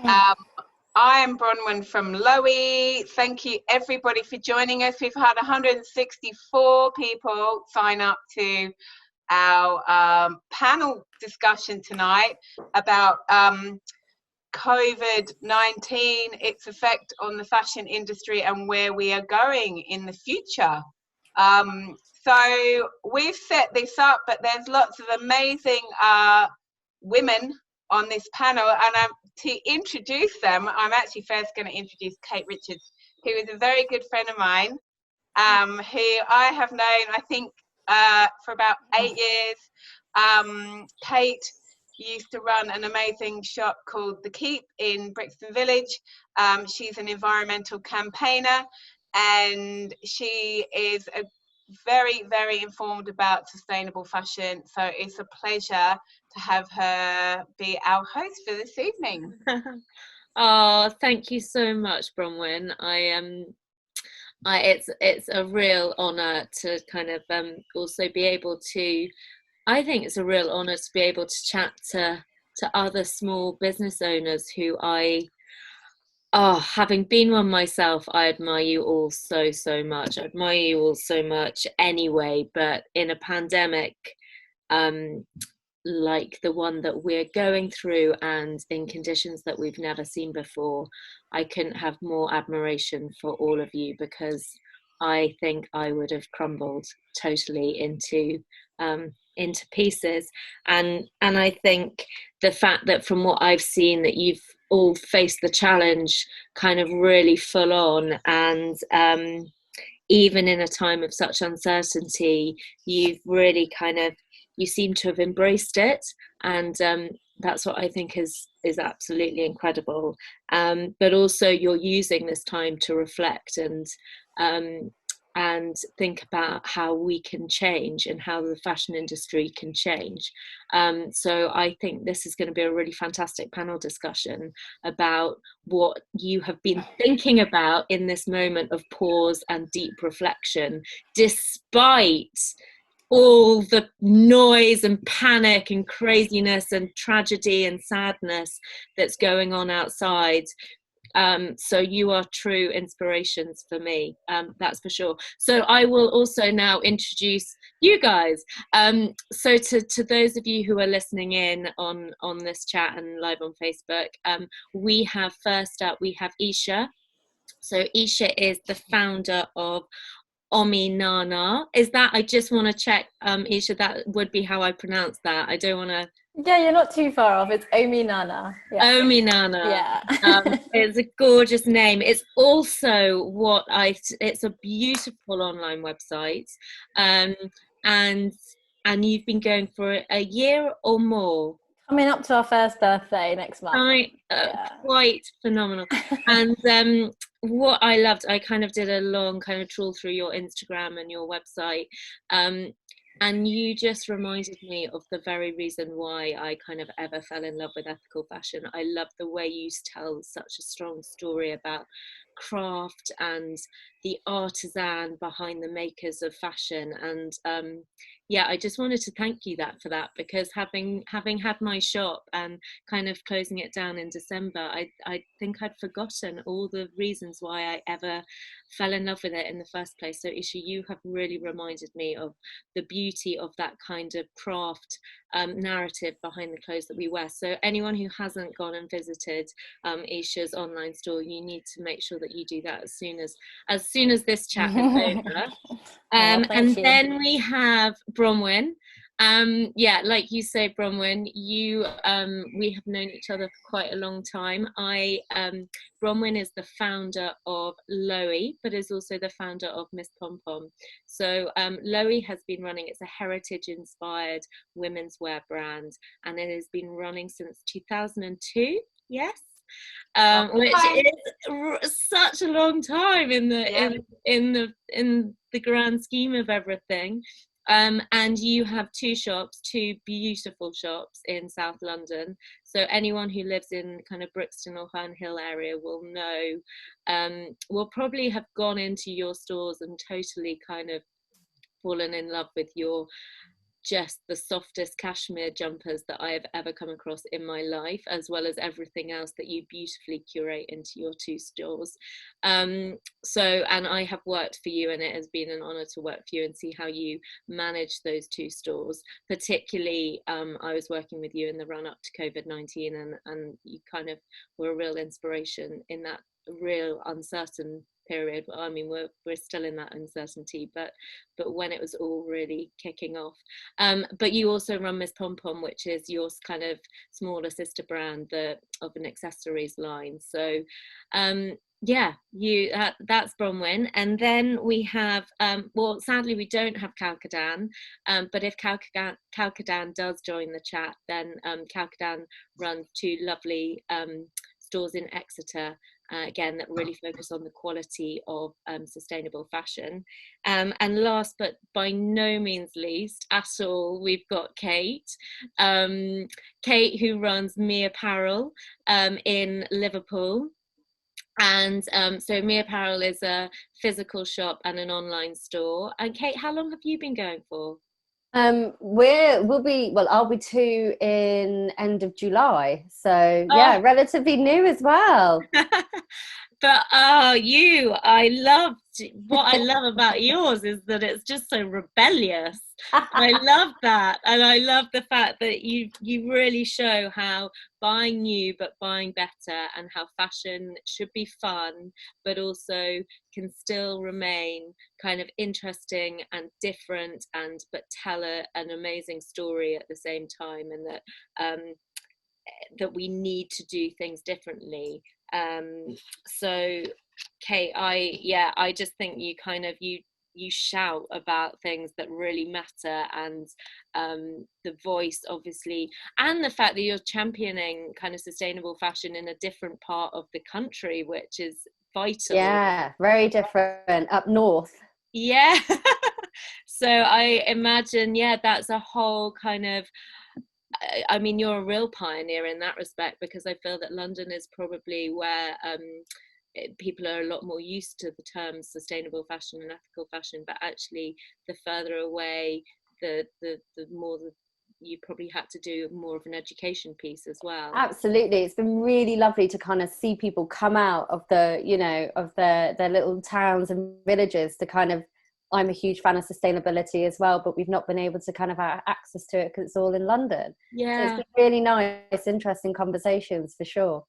Um, I am Bronwyn from Lowie. Thank you everybody for joining us. We've had 164 people sign up to our panel discussion tonight about COVID-19, its effect on the fashion industry and where we are going in the future. So we've set this up, but there's lots of amazing women on this panel, and to introduce them, I'm actually first going to introduce Kate Richards, who is a very good friend of mine, who I have known, I think, for about 8 years. Kate used to run an amazing shop called The Keep in Brixton Village. She's an environmental campaigner, and she is a very, very informed about sustainable fashion. So it's a pleasure to have her be our host for this evening. Oh, thank you so much, Bronwyn. It's a real honour to kind of also be able to. I think it's a real honour to be able to chat to other small business owners who having been one myself, I admire you all so much. I admire you all so much anyway, but in a pandemic like the one that we're going through and in conditions that we've never seen before, I couldn't have more admiration for all of you, because I think I would have crumbled totally into pieces. And I think the fact that from what I've seen that you've all faced the challenge kind of really full on, and even in a time of such uncertainty, you've really you seem to have embraced it, and that's what I think is absolutely incredible. But also you're using this time to reflect and think about how we can change and how the fashion industry can change. So I think this is going to be a really fantastic panel discussion about what you have been thinking about in this moment of pause and deep reflection, despite all the noise and panic and craziness and tragedy and sadness that's going on outside. So you are true inspirations for me, that's for sure. So I will also now introduce you guys. So to those of you who are listening in on this chat and live on Facebook, we have first up, we have Esha. So Esha is the founder of Omi Nana. Is that, I just want to check, Esha, that would be how I pronounce that. I don't want to. Yeah, you're not too far off. It's Omi Nana. Yeah. Omi Nana. Yeah. It's a gorgeous name. It's also it's a beautiful online website. And you've been going for a year or more. Coming up to our first birthday next month. Quite phenomenal. And what I loved, I kind of did a long kind of trawl through your Instagram and your website, and you just reminded me of the very reason why I kind of ever fell in love with ethical fashion. I love the way you tell such a strong story about craft and the artisan behind the makers of fashion. And yeah, I just wanted to thank you for that, because having had my shop and kind of closing it down in December, I think I'd forgotten all the reasons why I ever fell in love with it in the first place. So Isha, you have really reminded me of the beauty of that kind of craft narrative behind the clothes that we wear. So anyone who hasn't gone and visited Isha's online store, you need to make sure that you do that as soon as this chat is over. And then we have Bronwyn. Yeah, like you say, Bronwyn, we have known each other for quite a long time. Bronwyn is the founder of Lowie, but is also the founder of Miss Pom Pom. So Lowie has been running, it's a heritage-inspired women's wear brand, and it has been running since 2002. Yes. Which is such a long time in the grand scheme of everything. And you have two beautiful shops in South London. So anyone who lives in kind of Brixton or Herne Hill area will know, will probably have gone into your stores and totally kind of fallen in love with your just the softest cashmere jumpers that I have ever come across in my life, as well as everything else that you beautifully curate into your 2 stores. And I have worked for you, and it has been an honor to work for you and see how you manage those 2 stores. Particularly, I was working with you in the run up to COVID-19, and you kind of were a real inspiration in that real uncertain period. I mean, we're still in that uncertainty, but when it was all really kicking off. But you also run Miss Pom Pom, which is your kind of smaller sister brand of an accessories line. So yeah, that's Bronwyn. And then we have well, sadly we don't have Kalkidan, but if Kalkidan does join the chat, then Kalkidan runs 2 lovely stores in Exeter, again, that really focus on the quality of sustainable fashion. And last but by no means least at all, we've got Kate. Kate, who runs Mi Apparel in Liverpool. And so Mi Apparel is a physical shop and an online store. And Kate, how long have you been going for? I'll be 2 in end of July, so yeah, relatively new as well. But what I love about yours is that it's just so rebellious. I love that, and I love the fact that you really show how buying new but buying better, and how fashion should be fun but also can still remain kind of interesting and different, but tell an amazing story at the same time, and that we need to do things differently. So Kate, I just think you kind of you shout about things that really matter, and the voice, obviously, and the fact that you're championing kind of sustainable fashion in a different part of the country, which is vital. Yeah, very different up north. Yeah. So I imagine, that's a whole kind of, I mean, you're a real pioneer in that respect, because I feel that London is probably where people are a lot more used to the terms sustainable fashion and ethical fashion, but actually the further away, the more you probably had to do more of an education piece as well. Absolutely. It's been really lovely to kind of see people come out of their little towns and villages to kind of, I'm a huge fan of sustainability as well, but we've not been able to kind of have access to it because it's all in London. Yeah. So it's been really nice, interesting conversations for sure.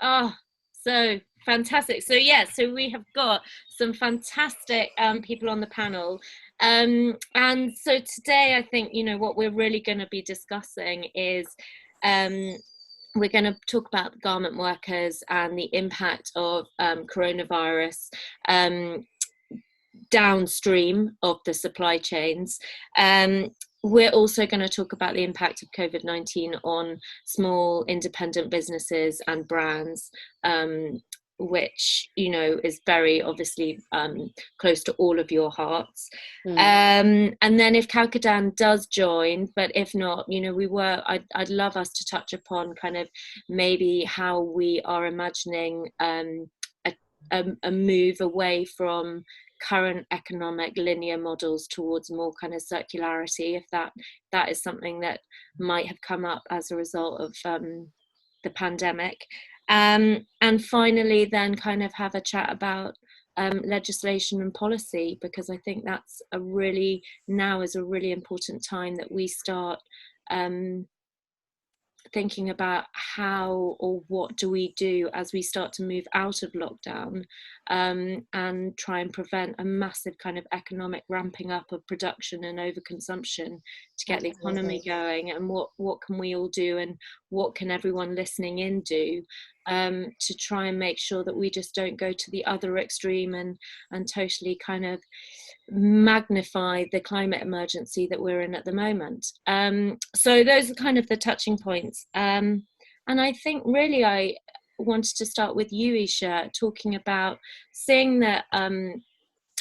Oh, so fantastic. So so we have got some fantastic people on the panel. And so today, I think, what we're really going to be discussing is we're going to talk about the garment workers and the impact of coronavirus downstream of the supply chains. We're also going to talk about the impact of COVID-19 on small independent businesses and brands, which, is very obviously close to all of your hearts. And then if Kalkidan does join, but if not, I'd love us to touch upon kind of maybe how we are imagining a move away from current economic linear models towards more kind of circularity, if that is something that might have come up as a result of the pandemic. And finally then kind of have a chat about legislation and policy, because I think that's now is a really important time that we start thinking about how or what do we do as we start to move out of lockdown, and try and prevent a massive kind of economic ramping up of production and overconsumption to get the economy going, and what can we all do, and what can everyone listening in do to try and make sure that we just don't go to the other extreme and totally kind of magnify the climate emergency that we're in at the moment. So those are kind of the touching points, and I think really I wanted to start with you, Esha, talking about seeing that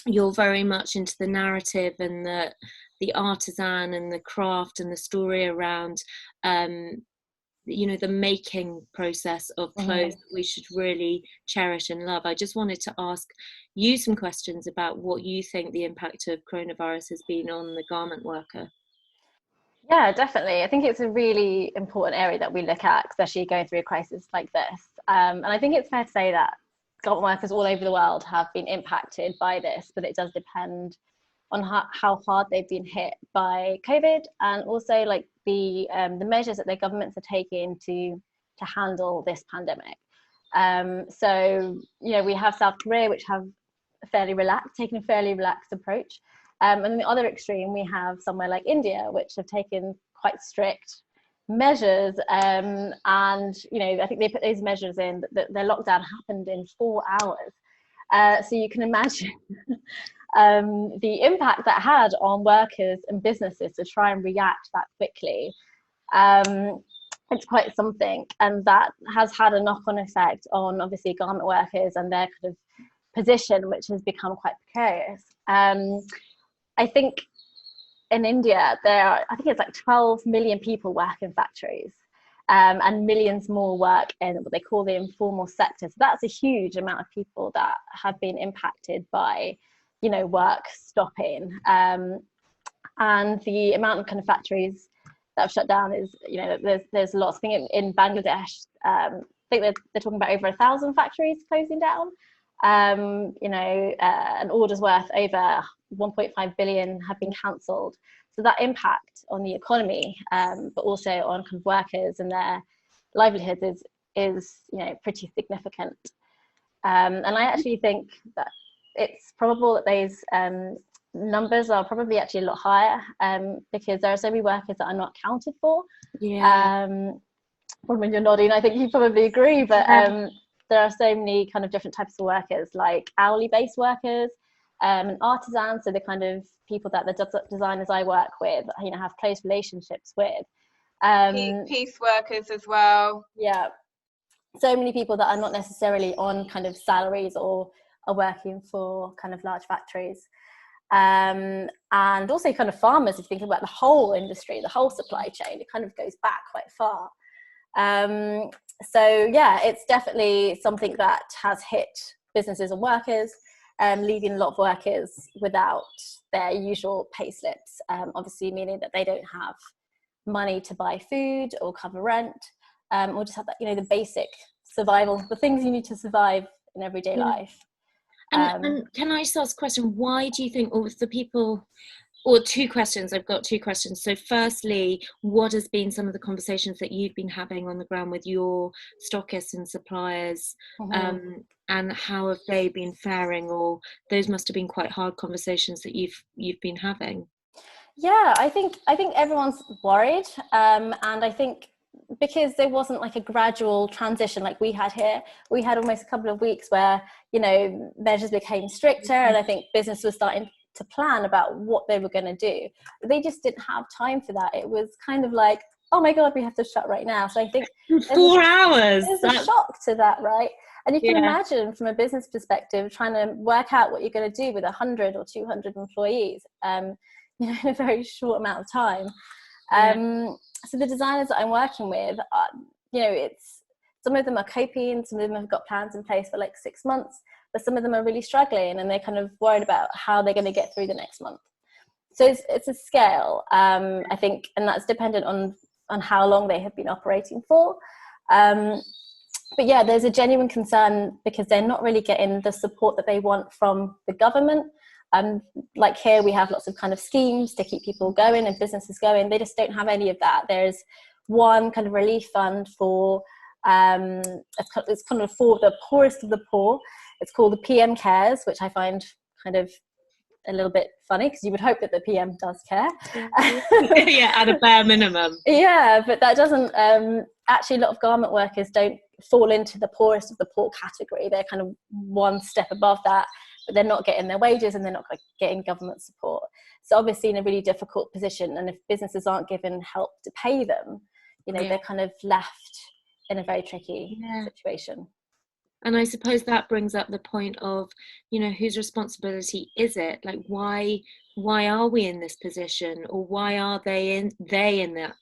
you're very much into the narrative and the artisan and the craft and the story around the making process of clothes that we should really cherish and love. I just wanted to ask you some questions about what you think the impact of coronavirus has been on the garment worker. Yeah, definitely. I think it's a really important area that we look at, especially going through a crisis like this. And I think it's fair to say that government workers all over the world have been impacted by this, but it does depend on how hard they've been hit by COVID, and also like the measures that their governments are taking to handle this pandemic. So we have South Korea, which have taken a fairly relaxed approach. And on the other extreme, we have somewhere like India, which have taken quite strict measures. And, I think they put those measures in, that their lockdown happened in 4 hours. So you can imagine the impact that had on workers and businesses to try and react that quickly. It's quite something. And that has had a knock-on effect on, obviously, garment workers and their kind of position, which has become quite precarious. I think in India, I think it's like 12 million people work in factories, and millions more work in what they call the informal sector. So that's a huge amount of people that have been impacted by, work stopping. And the amount of kind of factories that have shut down is, there's lots. I think in Bangladesh, I think they're talking about over 1,000 factories closing down. And orders worth over 1.5 billion have been cancelled. So that impact on the economy, but also on kind of workers and their livelihoods is pretty significant. And I actually think that it's probable that those numbers are probably actually a lot higher, because there are so many workers that are not accounted for. Yeah. When you're nodding, I think you probably agree, but there are so many kind of different types of workers, like hourly based workers, and artisans, so the kind of people that the designers I work with, have close relationships with. Piece workers as well. Yeah, so many people that are not necessarily on kind of salaries or are working for kind of large factories. And also kind of farmers, if you think about the whole industry, the whole supply chain, it kind of goes back quite far. So yeah, it's definitely something that has hit businesses and workers, leaving a lot of workers without their usual pay slips, obviously meaning that they don't have money to buy food or cover rent, or just have that, the basic survival, the things you need to survive in everyday life. And can I just ask a question? Why do you think, or the people, or two questions, I've got two questions. So firstly, what has been some of the conversations that you've been having on the ground with your stockists and suppliers, and how have they been faring, or those must have been quite hard conversations that you've been having? Yeah, I think everyone's worried, and I think because there wasn't like a gradual transition like we had here, we had almost a couple of weeks where measures became stricter, and I think business was starting to plan about what they were going to do. They just didn't have time for that. It was kind of like, oh my god, we have to shut right now. So I think 4 hours, there's a shock to that, right? And you can imagine from a business perspective trying to work out what you're going to do with 100 or 200 employees, in a very short amount of time. So the designers that I'm working with, it's, some of them are coping, some of them have got plans in place for like 6 months, but some of them are really struggling and they're kind of worried about how they're going to get through the next month. So it's a scale, I think, and that's dependent on how long they have been operating for. But yeah, there's a genuine concern because they're not really getting the support that they want from the government. Like here we have lots of kind of schemes to keep people going and businesses going. They just don't have any of that. There's one kind of relief fund for it's kind of for the poorest of the poor. It's called the PM Cares, which I find kind of a little bit funny because you would hope that the PM does care. Yeah, at a bare minimum. Yeah, but that doesn't actually, a lot of garment workers don't fall into the poorest of the poor category. They're kind of one step above that, but they're not getting their wages and they're not getting government support. So obviously in a really difficult position, and if businesses aren't given help to pay them, they're kind of left in a very tricky situation. And I suppose that brings up the point of, whose responsibility is it? Like, why are we in this position, or why are they in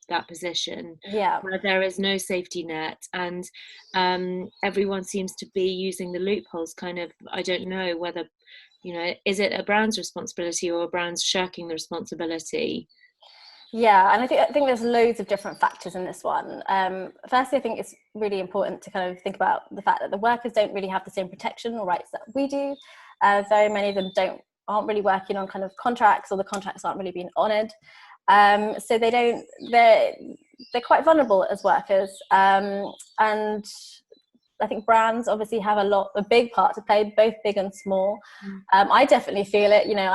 that position? Yeah, where there is no safety net, and everyone seems to be using the loopholes. Kind of, I don't know whether, is it a brand's responsibility or a brand's shirking the responsibility? Yeah, and I think there's loads of different factors in this one. Firstly, I think it's really important to kind of think about the fact that the workers don't really have the same protection or rights that we do. Very many of them aren't really working on kind of contracts, or the contracts aren't really being honoured. So they're quite vulnerable as workers. And I think brands obviously have a big part to play, both big and small. I definitely feel it. You know,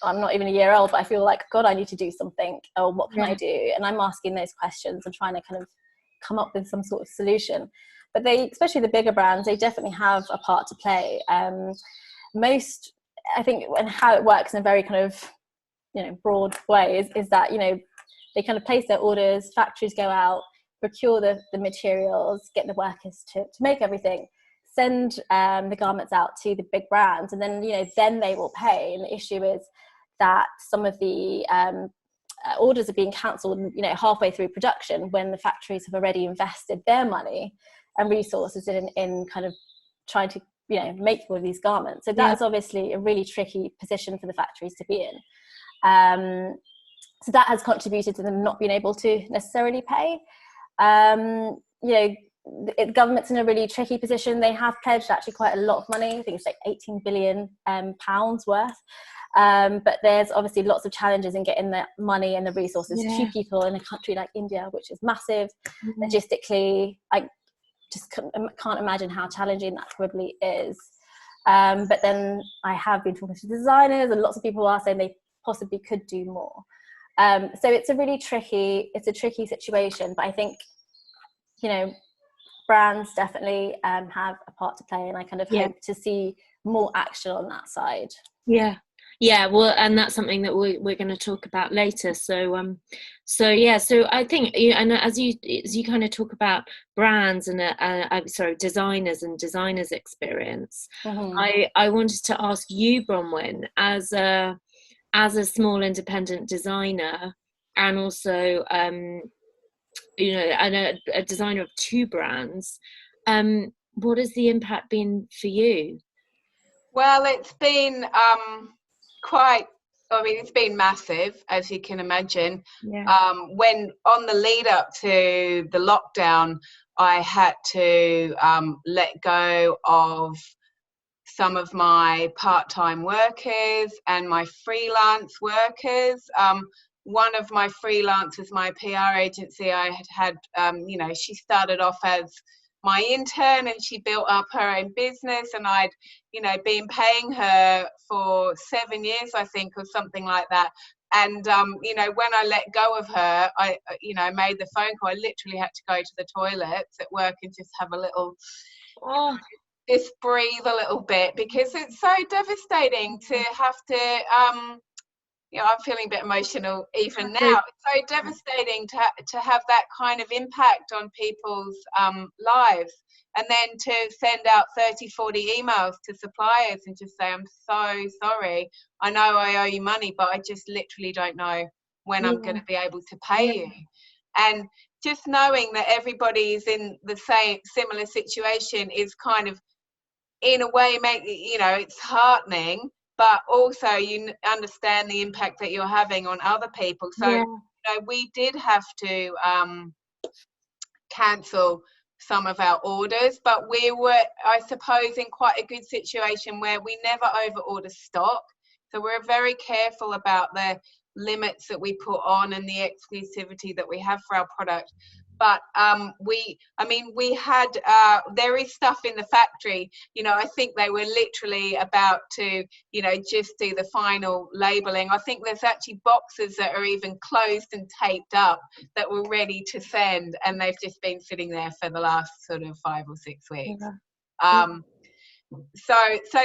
I'm not even a year old, but I feel like, God, I need to do something, or what can I do? And I'm asking those questions and trying to kind of come up with some sort of solution. But especially the bigger brands, they definitely have a part to play. I think, and how it works in a very kind of, you know, broad way is that, you know, they kind of place their orders, factories go out, procure the materials, get the workers to make everything, send the garments out to the big brands, and then, you know, then they will pay. And the issue is that some of the orders are being cancelled, you know, halfway through production, when the factories have already invested their money and resources in kind of trying to, you know, make all of these garments. So that's obviously a really tricky position for the factories to be in. So that has contributed to them not being able to necessarily pay. You know, the government's in a really tricky position. They have pledged actually quite a lot of money. I think it's like 18 billion pounds worth. But there's obviously lots of challenges in getting the money and the resources to people in a country like India, which is massive. Logistically, I just can't imagine how challenging that probably is. But then I have been talking to designers, and lots of people are saying they possibly could do more. So it's a tricky situation. But I think, you know, brands definitely have a part to play, and I kind of hope to see more action on that side. Well, and that's something that we're going to talk about later. So I think, and as you kind of talk about brands and designers and designers experience, I wanted to ask you, Bronwyn, as a small independent designer, and also you know, and a designer of two brands, what has the impact been for you? Well, it's been it's been massive, as you can imagine. When on the lead up to the lockdown, I had to let go of some of my part-time workers and my freelance workers. One of my freelancers, my PR agency, I had you know, she started off as my intern, and she built up her own business, and I'd, you know, been paying her for 7 years, I think, or something like that. And you know, when I let go of her, I, you know, made the phone call. I literally had to go to the toilets at work and just have a little, just breathe a little bit, because it's so devastating to have to you know, I'm feeling a bit emotional even now. It's so devastating to have that kind of impact on people's lives, and then to send out 30, 40 emails to suppliers and just say, I'm so sorry, I know I owe you money, but I just literally don't know when I'm going to be able to pay you. And just knowing that everybody is in the same similar situation is kind of, in a way, you know, it's heartening, but also you understand the impact that you're having on other people. So you know, we did have to cancel some of our orders, but we were, I suppose, in quite a good situation where we never over order stock. So we're very careful about the limits that we put on and the exclusivity that we have for our product. But we had, there is stuff in the factory, you know, I think they were literally about to, you know, just do the final labeling. I think there's actually boxes that are even closed and taped up that were ready to send, and they've just been sitting there for the last sort of 5 or 6 weeks. So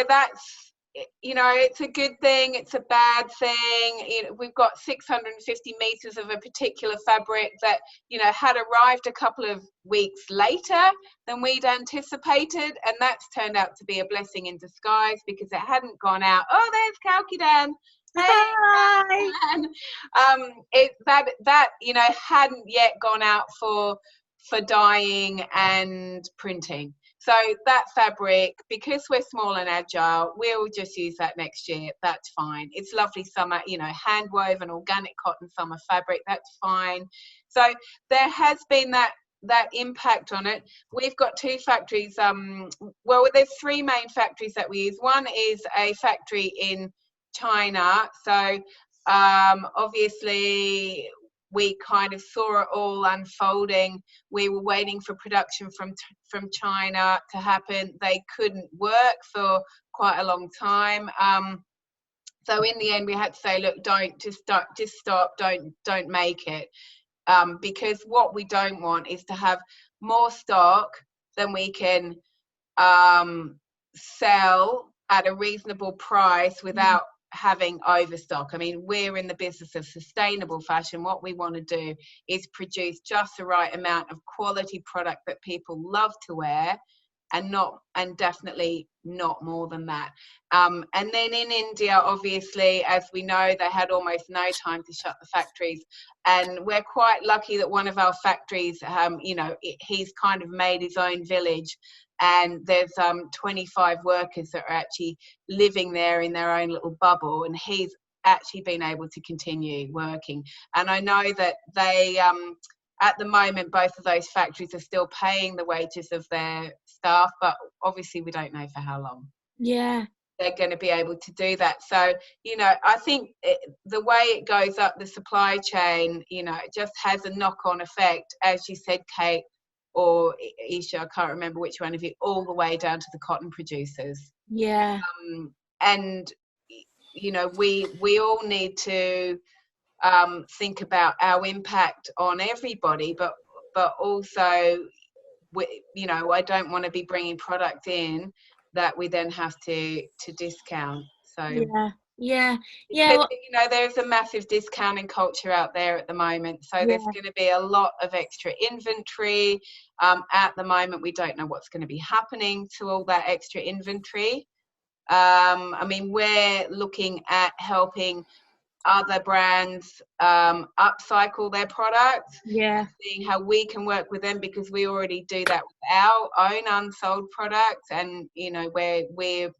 that's, you know, it's a good thing, it's a bad thing. You know, we've got 650 meters of a particular fabric that, you know, had arrived a couple of weeks later than we'd anticipated, and that's turned out to be a blessing in disguise, because it hadn't gone out. Oh, there's Kalkidan. Hey, that you know, hadn't yet gone out for dyeing and printing. So that fabric, because we're small and agile, we'll just use that next year. That's fine. It's lovely summer, hand woven organic cotton summer fabric. That's fine. So there has been that impact on it. We've got 2 factories. There's 3 main factories that we use. One is a factory in China. So obviously we kind of saw it all unfolding. We were waiting for production from China to happen. They couldn't work for quite a long time. So in the end, we had to say, look, just stop, don't make it. Because what we don't want is to have more stock than we can sell at a reasonable price without having overstock. I mean, we're in the business of sustainable fashion. What we want to do is produce just the right amount of quality product that people love to wear, and definitely not more than that. And then in India, obviously, as we know, they had almost no time to shut the factories, and we're quite lucky that one of our factories, he's kind of made his own village, and there's 25 workers that are actually living there in their own little bubble, and he's actually been able to continue working. And I know that they at the moment, both of those factories are still paying the wages of their staff, but obviously we don't know for how long. Yeah. They're going to be able to do that. So, I think the way it goes up the supply chain, it just has a knock-on effect, as you said, Kate, or Esha, I can't remember which one of you, all the way down to the cotton producers. Yeah. And, we all need to think about our impact on everybody, but also I don't want to be bringing product in that we then have to discount. So there's a massive discounting culture out there at the moment, so there's going to be a lot of extra inventory. At the moment we don't know what's going to be happening to all that extra inventory. I mean, we're looking at helping other brands upcycle their products, seeing how we can work with them, because we already do that with our own unsold products. And we're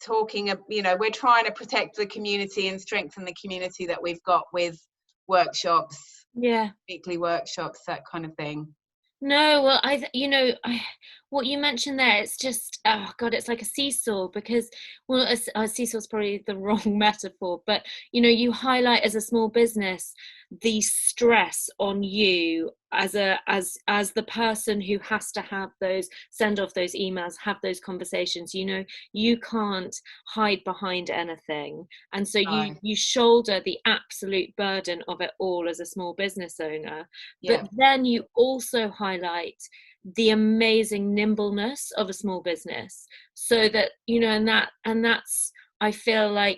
talking, we're trying to protect the community and strengthen the community that we've got with workshops, weekly workshops, that kind of thing. No, well, what you mentioned there, it's just, oh God, it's like a seesaw, because, well, a seesaw is probably the wrong metaphor, but, you highlight as a small business the stress on you as the person who has to send off those emails, have those conversations. You can't hide behind anything, and so you shoulder the absolute burden of it all as a small business owner. But then you also highlight the amazing nimbleness of a small business, so that and that's, I feel like,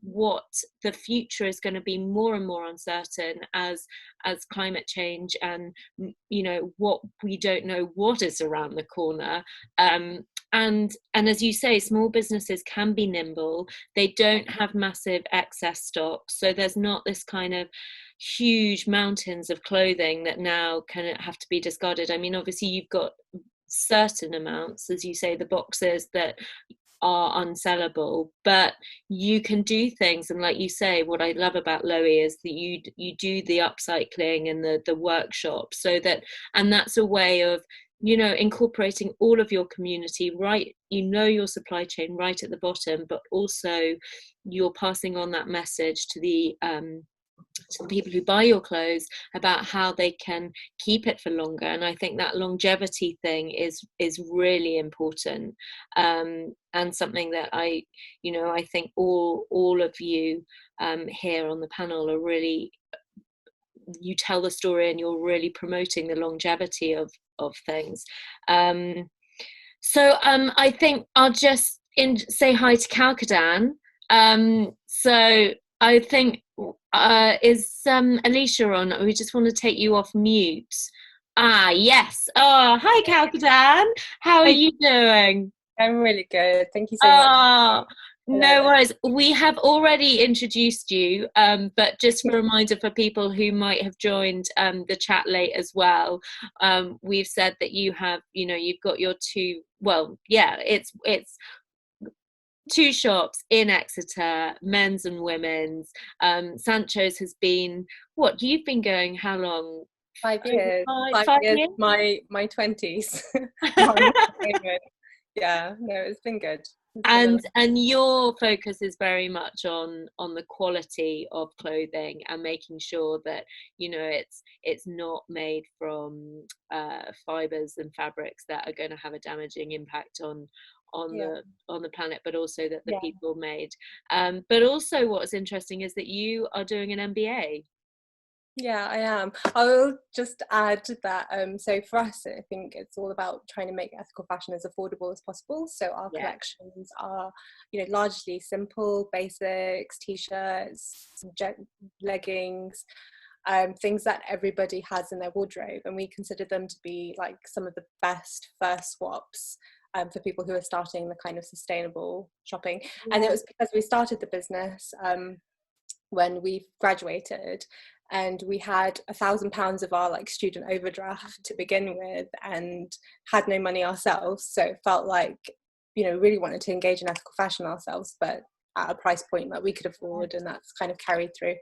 what the future is going to be more and more uncertain as climate change, and what we don't know what is around the corner. And as you say, small businesses can be nimble. They don't have massive excess stock, so there's not this kind of huge mountains of clothing that now can have to be discarded. I mean, obviously you've got certain amounts, as you say, the boxes that are unsellable, but you can do things. And like you say, what I love about Lowie is that you do the upcycling and the workshop, so that, and that's a way of incorporating all of your community, right? Your supply chain right at the bottom, but also you're passing on that message to the people who buy your clothes about how they can keep it for longer. And I think that longevity thing is really important, and something that I think all of you here on the panel are really, you tell the story and you're really promoting the longevity of things. So I think I'll just say hi to Kalkidan. So I think is Alicia on? We just want to take you off mute. Yes. Oh, hi Kalkidan. How are you doing? I'm really good. Thank you so much. No worries. We have already introduced you, but just for a reminder for people who might have joined the chat late as well, we've said that you have, you've got your it's two shops in Exeter, men's and women's. Sancho's has been, you've been going how long? 5 years. Five years. years? My 20s. Yeah, no, it's been good. And your focus is very much on the quality of clothing and making sure that it's not made from fibers and fabrics that are going to have a damaging impact on the planet, but also that the people made. But also what's interesting is that you are doing an MBA. Yeah, I am. I will just add that so for us, I think it's all about trying to make ethical fashion as affordable as possible. So our collections are, largely simple basics, t-shirts, leggings, things that everybody has in their wardrobe, and we consider them to be like some of the best first swaps for people who are starting the kind of sustainable shopping. And it was because we started the business when we graduated, and we had £1,000 of our student overdraft to begin with, and had no money ourselves. So it felt like, we really wanted to engage in ethical fashion ourselves, but at a price point that we could afford, and that's kind of carried through.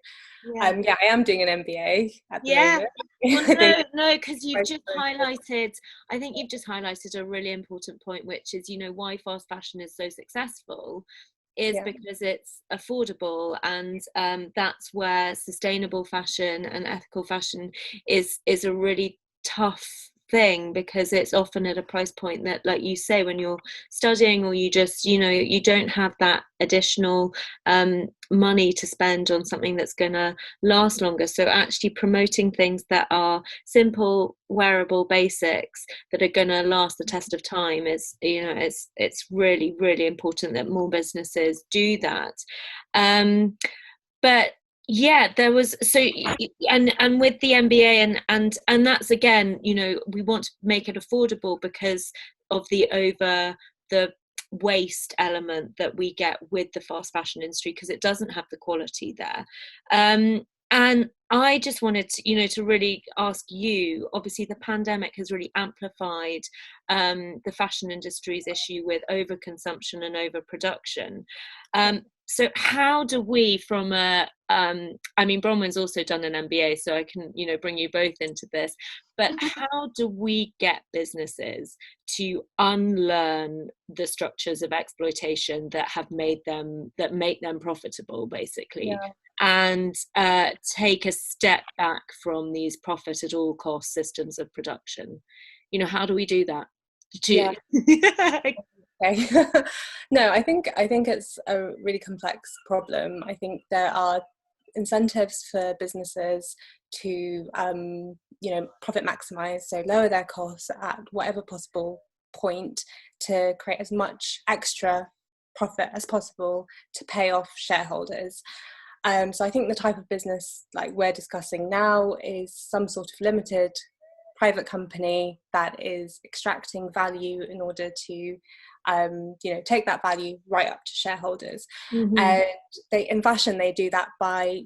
I am doing an MBA at the moment. No, because you've just highlighted, I think you've just highlighted a really important point, which is, why fast fashion is so successful is because it's affordable, and that's where sustainable fashion and ethical fashion is a really tough thing, because it's often at a price point that, like you say, when you're studying or you just you don't have that additional money to spend on something that's going to last longer. So actually promoting things that are simple, wearable basics that are going to last the test of time is it's really, really important that more businesses do that. But there was and with the MBA and that's, again, we want to make it affordable because of the waste element that we get with the fast fashion industry, because it doesn't have the quality there. And I just wanted to, to really ask you, obviously the pandemic has really amplified the fashion industry's issue with overconsumption and overproduction. So how do we, from Bronwyn's also done an MBA, so I can, bring you both into this, but how do we get businesses to unlearn the structures of exploitation that make them profitable, basically, and take a step back from these profit at all cost systems of production? How do we do that? No, I think it's a really complex problem. I think there are incentives for businesses to profit maximize, so lower their costs at whatever possible point to create as much extra profit as possible to pay off shareholders. So I think the type of business like we're discussing now is some sort of limited private company that is extracting value in order to take that value right up to shareholders. And in fashion they do that by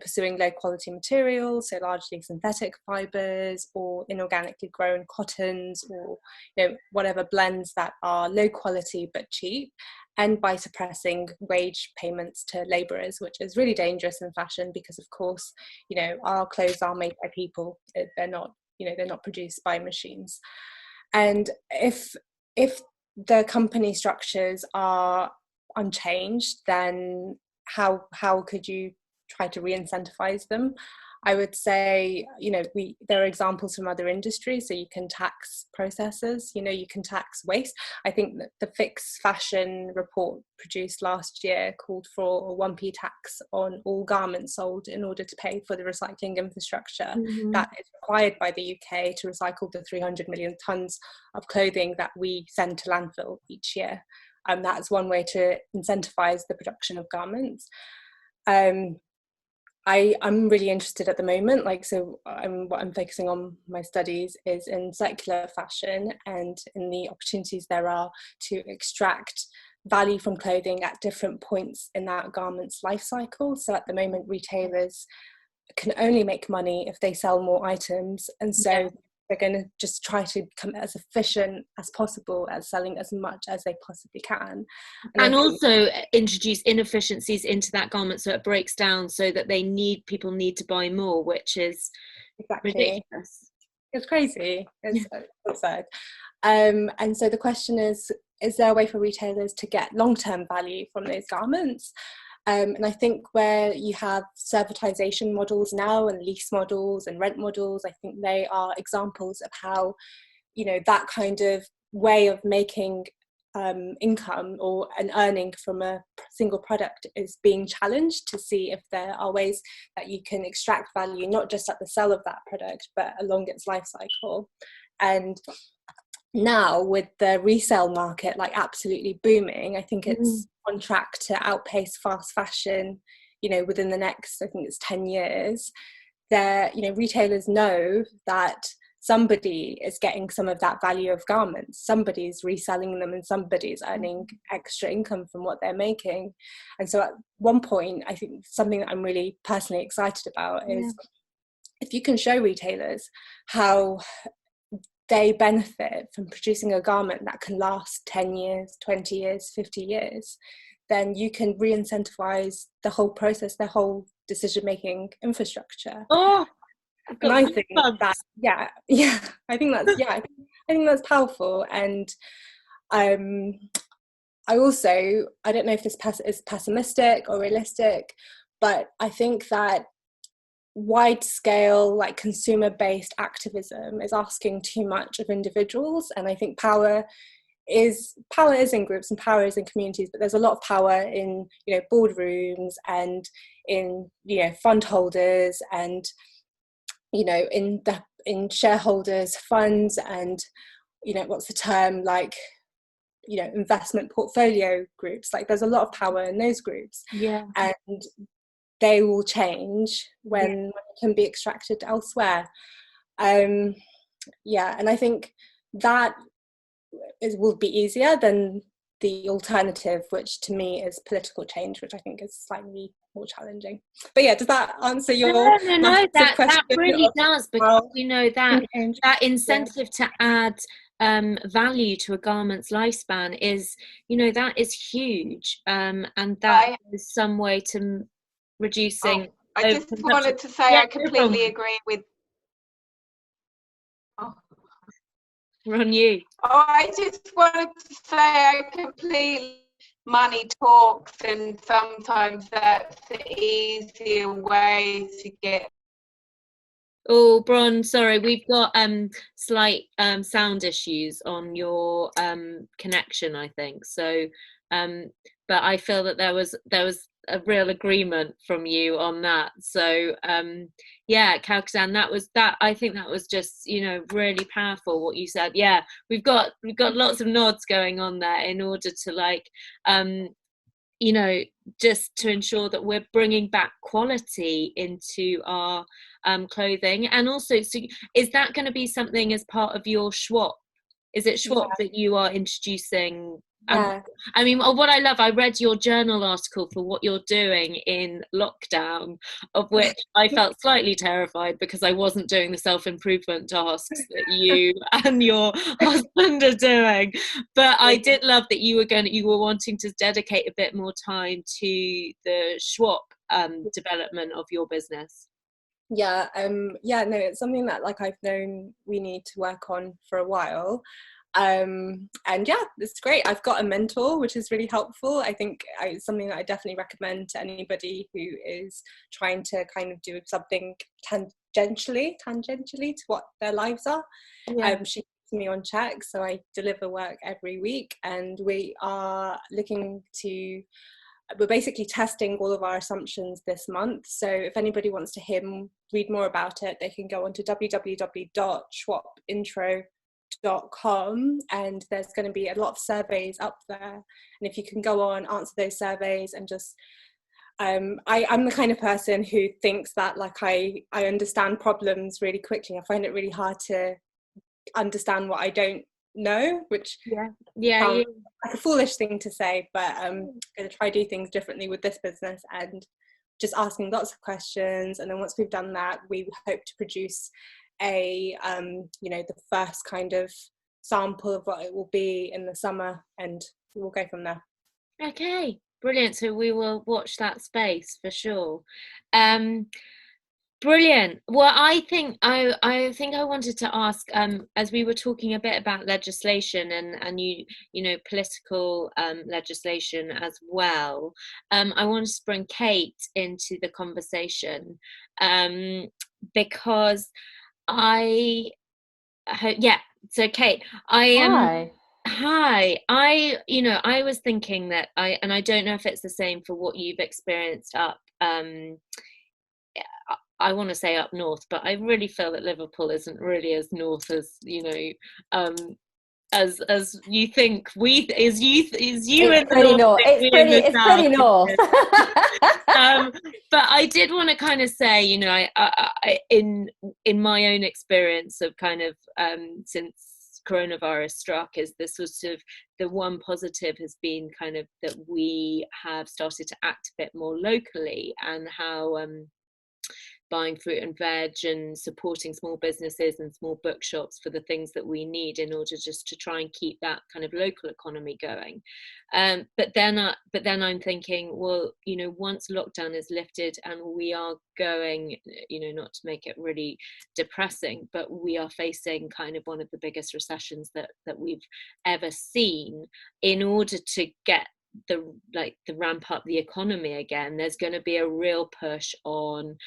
pursuing low quality materials, so largely synthetic fibers or inorganically grown cottons, or whatever blends that are low quality but cheap, and by suppressing wage payments to labourers, which is really dangerous in fashion because, of course, our clothes are made by people. They're not produced by machines. And if the company structures are unchanged, then how could you try to re-incentivize them? I would say, there are examples from other industries. So you can tax processes, you can tax waste. I think that the Fix Fashion report produced last year called for a 1p tax on all garments sold in order to pay for the recycling infrastructure that is required by the UK to recycle the 300 million tonnes of clothing that we send to landfill each year. And that's one way to incentivize the production of garments. I'm really interested at the moment, what I'm focusing on my studies is in circular fashion and in the opportunities there are to extract value from clothing at different points in that garment's life cycle. So at the moment, retailers can only make money if they sell more items, and so they're going to just try to become as efficient as possible at selling as much as they possibly can, and also introduce inefficiencies into that garment so it breaks down, so that people need to buy more, which is ridiculous. It's crazy. It's absurd. And so the question is there a way for retailers to get long-term value from those garments? And I think where you have servitization models now, and lease models and rent models, I think they are examples of how, you know, that kind of way of making income or an earning from a single product is being challenged, to see if there are ways that you can extract value, not just at the sale of that product, but along its life cycle. And now with the resale market like absolutely booming, I think it's on track to outpace fast fashion, you know, within the next, I think it's 10 years. There, you know, retailers know that somebody is getting some of that value of garments, somebody's reselling them, and somebody's earning extra income from what they're making. And so at one point, I think something that I'm really personally excited about is if you can show retailers how they benefit from producing a garment that can last 10 years, 20 years, 50 years, then you can re-incentivize the whole process, their whole decision-making infrastructure. And I think that, I think that's powerful. And I don't know if this is pessimistic or realistic, but I think that wide scale, like consumer-based activism is asking too much of individuals. And I think power is in groups and power is in communities, but there's a lot of power in, you know, boardrooms and in, you know, fund holders and, you know, in shareholders funds and, you know, what's the term, like, you know, investment portfolio groups. Like there's a lot of power in those groups, and they will change when it can be extracted elsewhere. And I think that will be easier than the alternative, which to me is political change, which I think is slightly more challenging. But yeah, does that answer your question? That really does, because you know that incentive to add value to a garment's lifespan is, you know, that is huge, and that is some way to reducing. I just wanted to say I completely agree with. Run you. I just wanted to say I completely. Money talks, and sometimes that's the easier way to get. Oh, Bron, sorry, we've got slight sound issues on your connection, I think. So, but I feel that there was a real agreement from you on that. So Kalkidan, I think that was just, you know, really powerful what you said. Yeah, we've got lots of nods going on there in order to, like, you know, just to ensure that we're bringing back quality into our clothing. And also, so is that going to be something as part of your Schwab? Is it Schwab that you are introducing? I mean, what I love, I read your journal article for what you're doing in lockdown, of which I felt slightly terrified because I wasn't doing the self-improvement tasks that you and your husband are doing. But I did love that you were wanting to dedicate a bit more time to the Schwab development of your business. No, it's something that, like, I've known we need to work on for a while. And it's great. I've got a mentor, which is really helpful. I think it's something that I definitely recommend to anybody who is trying to kind of do something tangentially to what their lives are. She keeps me on check, so I deliver work every week, and we're basically testing all of our assumptions this month. So if anybody wants to read more about it, they can go on to www.schwabintro.com, and there's going to be a lot of surveys up there, and if you can go on, answer those surveys, and just I'm the kind of person who thinks that, like, I understand problems really quickly. I find it really hard to understand what I don't know, which yeah, sounds like a foolish thing to say, but I'm going to try do things differently with this business, and just asking lots of questions. And then once we've done that, we hope to produce a the first kind of sample of what it will be in the summer, and we'll go from there. Okay, brilliant. So we will watch that space for sure. Brilliant. Well, I think I wanted to ask, as we were talking a bit about legislation and political legislation as well. I wanted to bring Kate into the conversation, because So Kate, Hi. Hi. I was thinking that I don't know if it's the same for what you've experienced up. I want to say up north, but I really feel that Liverpool isn't really as north as as you think as you It's pretty north. It's pretty north. But I did want to kind of say, I in my own experience of kind of since coronavirus struck, is this was sort of the one positive has been kind of that we have started to act a bit more locally, and how buying fruit and veg and supporting small businesses and small bookshops for the things that we need in order just to try and keep that kind of local economy going. But then I'm thinking, well, once lockdown is lifted and we are going, not to make it really depressing, but we are facing kind of one of the biggest recessions that we've ever seen. In order to get the ramp up the economy again, there's going to be a real push on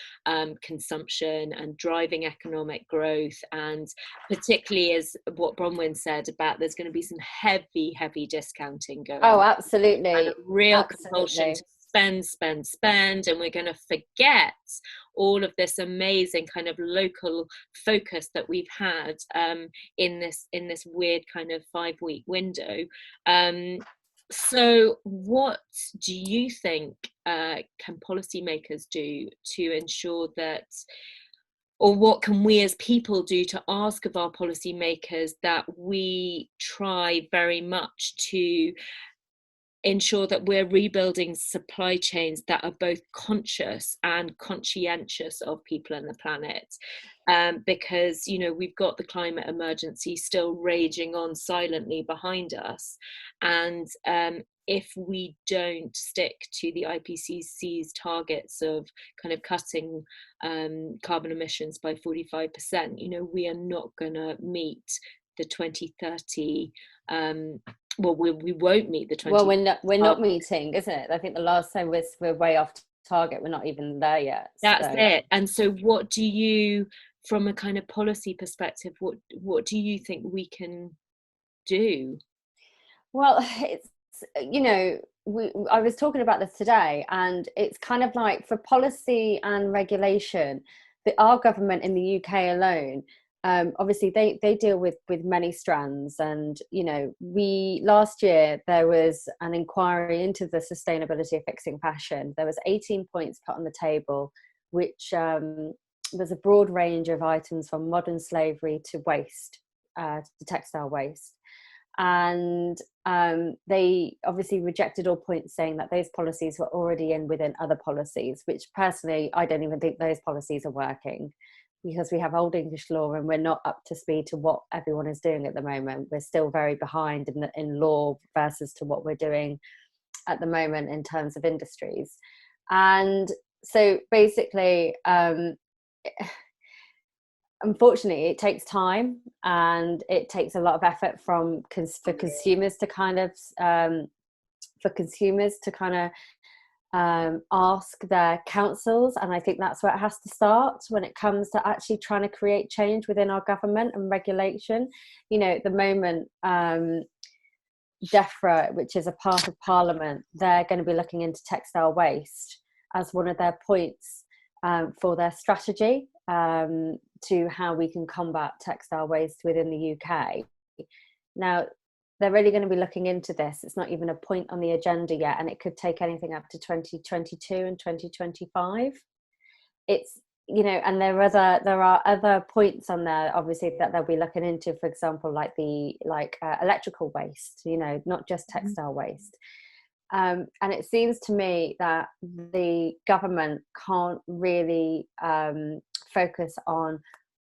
consumption and driving economic growth, and particularly as what Bronwyn said about, there's going to be some heavy discounting going on. Oh, absolutely. And a real compulsion to spend, and we're going to forget all of this amazing kind of local focus that we've had in this weird kind of 5-week window. So what do you think can policymakers do to ensure that, or what can we as people do to ask of our policymakers that we try very much to ensure that we're rebuilding supply chains that are both conscious and conscientious of people and the planet? Because we've got the climate emergency still raging on silently behind us, and if we don't stick to the IPCC's targets of kind of cutting carbon emissions by 45%, we are not going to meet the 2030 well, we won't meet the 20. Well, we're not meeting, isn't it? I think the last time we're way off target. We're not even there yet. That's it. And so, what do you, from a kind of policy perspective, what do you think we can do? Well, it's I was talking about this today, and it's kind of like for policy and regulation, our government in the UK alone. Obviously they deal with many strands, and last year there was an inquiry into the sustainability of fixing fashion. There was 18 points put on the table, which was a broad range of items from modern slavery to waste, to textile waste, and they obviously rejected all points, saying that those policies were already within other policies, which personally I don't even think those policies are working, because we have old English law and we're not up to speed to what everyone is doing at the moment. We're still very behind in law versus to what we're doing at the moment in terms of industries. And so basically, unfortunately, it takes time and it takes a lot of effort for consumers to kind of ask their councils, and I think that's where it has to start when it comes to actually trying to create change within our government and regulation. At the moment, DEFRA, which is a part of Parliament, they're going to be looking into textile waste as one of their points for their strategy to how we can combat textile waste within the UK. Now, they're really going to be looking into this. It's not even a point on the agenda yet, and it could take anything up to 2022 and 2025. It's, and there are other points on there, obviously, that they'll be looking into, for example, like the electrical waste, not just textile waste. And it seems to me that the government can't really focus on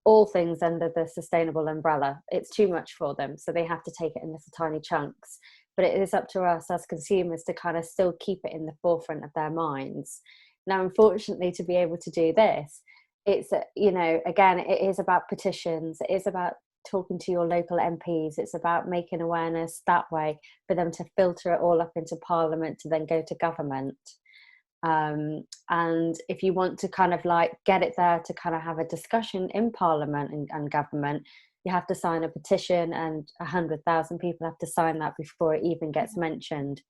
all things under the sustainable umbrella. It's too much for them, so they have to take it in little tiny chunks. But it is up to us as consumers to kind of still keep it in the forefront of their minds. Now, unfortunately, to be able to do this, it's, again, it is about petitions. It is about talking to your local MPs. It's about making awareness that way for them to filter it all up into Parliament to then go to government. And if you want to kind of like get it there to kind of have a discussion in Parliament and government, you have to sign a petition, and 100,000 people have to sign that before it even gets mentioned.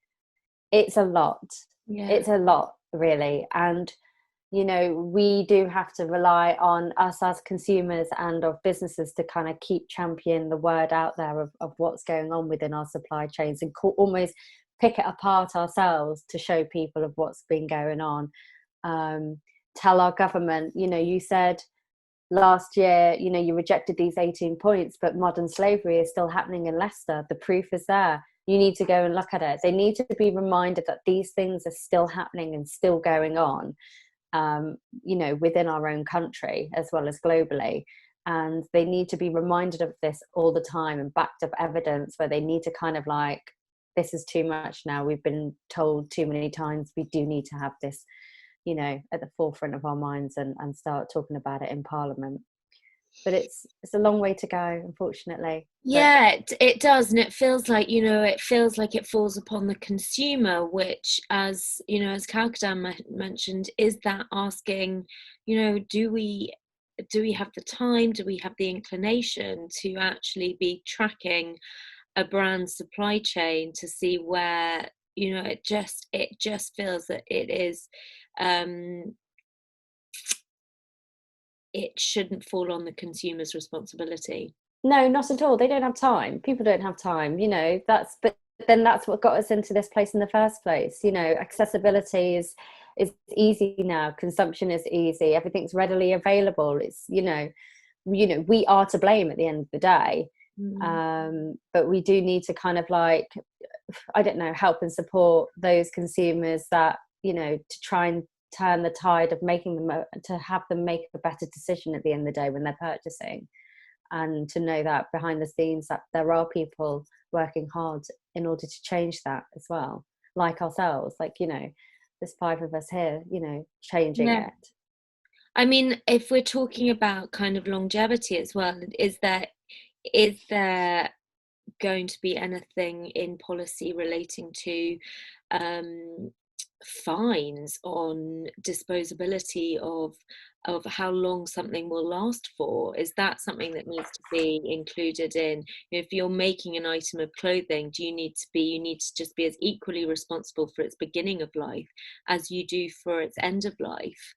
It's a lot. Yeah. It's a lot, really. And we do have to rely on us as consumers and of businesses to kind of keep championing the word out there of what's going on within our supply chains, and almost pick it apart ourselves to show people of what's been going on. Tell our government, you said last year, you rejected these 18 points, but modern slavery is still happening in Leicester. The proof is there. You need to go and look at it. They need to be reminded that these things are still happening and still going on. Within our own country as well as globally, and they need to be reminded of this all the time, and backed up evidence where they need to kind of like, this is too much now, we've been told too many times, we do need to have this at the forefront of our minds and start talking about it in Parliament. But it's a long way to go, unfortunately. Yeah, it does, and it feels like it falls upon the consumer, which, as Kalkidan mentioned, is that asking, do we have the time, do we have the inclination to actually be tracking a brand's supply chain to see where it just feels that it is. It shouldn't fall on the consumer's responsibility. No, not at all. They don't have time. People don't have time, but then that's what got us into this place in the first place. Accessibility is easy now. Consumption is easy. Everything's readily available. It's, we are to blame at the end of the day. But we do need to kind of like, I don't know, help and support those consumers that, to try and turn the tide of making them, to have them make a better decision at the end of the day when they're purchasing. And to know that behind the scenes that there are people working hard in order to change that as well, like ourselves, like, there's 5 of us here, changing it. I mean, if we're talking about kind of longevity as well, is there going to be anything in policy relating to fines on disposability of how long something will last for? Is that something that needs to be included in, if you're making an item of clothing, you need to just be as equally responsible for its beginning of life as you do for its end of life?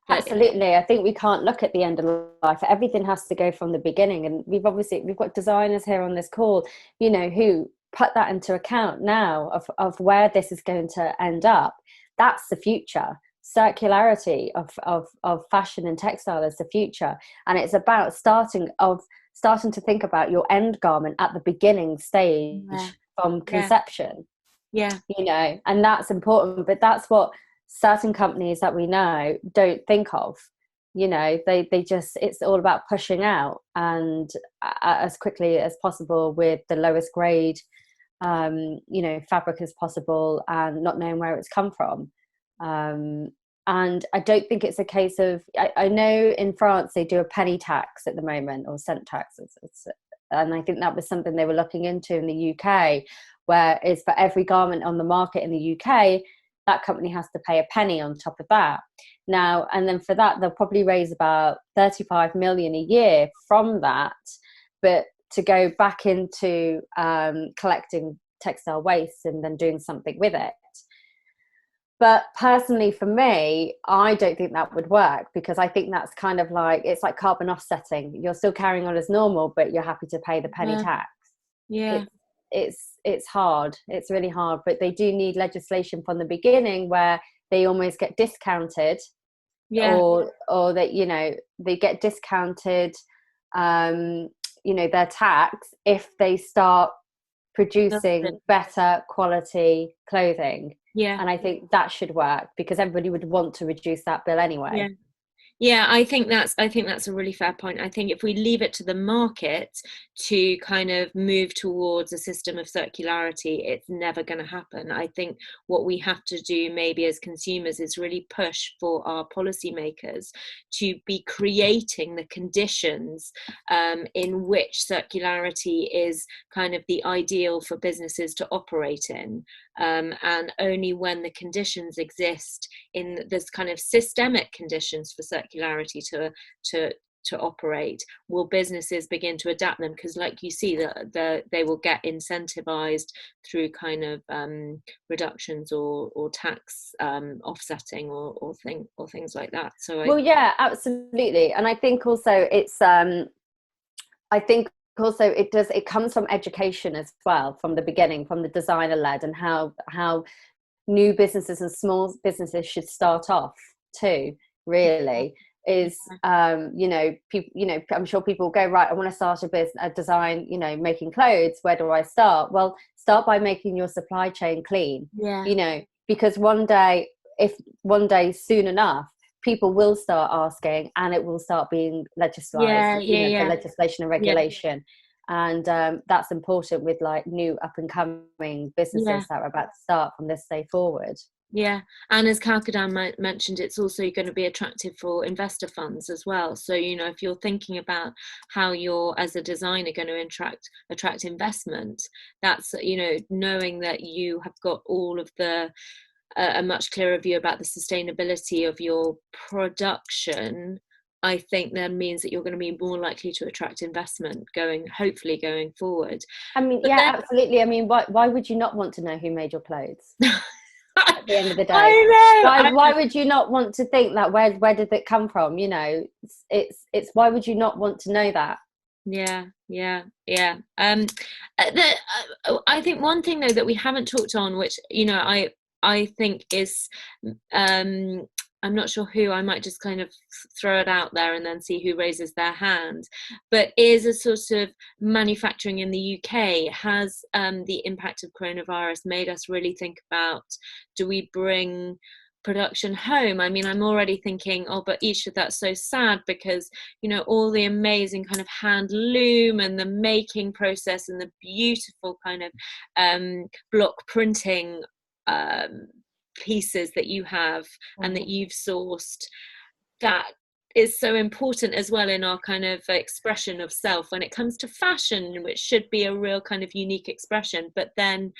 Absolutely. I think we can't look at the end of life. Everything has to go from the beginning, and we've got designers here on this call, who put that into account now of where this is going to end up. That's the future. Circularity of fashion and textile is the future, and it's about starting to think about your end garment at the beginning stage, from conception. And that's important. But that's what certain companies that we know don't think of. They just, it's all about pushing out and as quickly as possible with the lowest grade fabric as possible, and not knowing where it's come from. And I don't think it's a case of, I know in France they do a penny tax at the moment, or cent tax, and I think that was something they were looking into in the UK, where it's for every garment on the market in the UK, that company has to pay a penny on top of that. Now, and then for that, they'll probably raise about 35 million a year from that, but to go back into collecting textile waste and then doing something with it. But personally, for me, I don't think that would work, because I think that's kind of like, it's like carbon offsetting. You're still carrying on as normal, but you're happy to pay the penny tax. Yeah. It's hard. It's really hard. But they do need legislation from the beginning where they almost get discounted or that, you know, they get discounted, you know, their tax if they start producing better quality clothing. And I think that should work, because everybody would want to reduce that bill anyway. Yeah, I think that's a really fair point. I think if we leave it to the market to kind of move towards a system of circularity, it's never going to happen. I think what we have to do maybe as consumers is really push for our policymakers to be creating the conditions in which circularity is kind of the ideal for businesses to operate in. And only when the conditions exist in this kind of systemic conditions for circularity to operate will businesses begin to adapt them, because like you see that they will get incentivized through kind of reductions or tax offsetting or things like that. So well, yeah, absolutely. And I think also it's it comes from education as well, from the beginning, from the designer led, and how new businesses and small businesses should start off too, really, is you know, people, you know, I'm sure people go, right, I want to start a design, you know, making clothes, where do I start? Well, start by making your supply chain clean. You know, because one day soon enough, people will start asking, and it will start being legislated, the legislation and regulation. And that's important with like new up and coming businesses that are about to start from this day forward. And as Kalkidan mentioned, it's also going to be attractive for investor funds as well. So, you know, if you're thinking about how you're as a designer going to attract investment, that's, you know, knowing that you have got all of a much clearer view about the sustainability of your production, I think that means that you're going to be more likely to attract investment hopefully going forward. I mean, absolutely. I mean, why would you not want to know who made your clothes? At the end of the day, I know. Why would you not want to think that? Where did it come from? You know, it's why would you not want to know that? I think one thing though that we haven't talked on, which, you know, I think is I'm not sure who, I might just kind of throw it out there and then see who raises their hand, but is a sort of manufacturing in the UK. Has the impact of coronavirus made us really think about, do we bring production home? I mean, I'm already thinking, but Esha, that's so sad, because, you know, all the amazing kind of hand loom and the making process and the beautiful kind of block printing pieces that you have and that you've sourced, that is so important as well in our kind of expression of self when it comes to fashion, which should be a real kind of unique expression. But then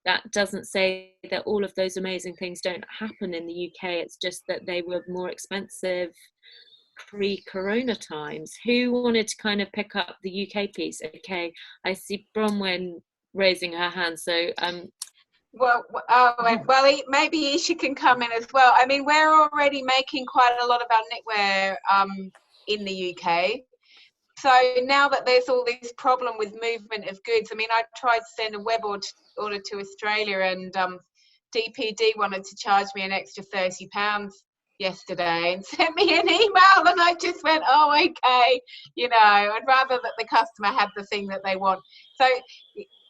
that doesn't say that all of those amazing things don't happen in the UK. It's just that they were more expensive pre-corona times. Who wanted to kind of pick up the UK piece? Okay, I see Bronwyn raising her hand, so well, maybe Esha can come in as well. I mean, we're already making quite a lot of our knitwear in the UK. So now that there's all this problem with movement of goods, I mean, I tried to send a web order to Australia, and DPD wanted to charge me an extra £30 yesterday and sent me an email, and I just went, oh, okay, you know, I'd rather that the customer had the thing that they want. So,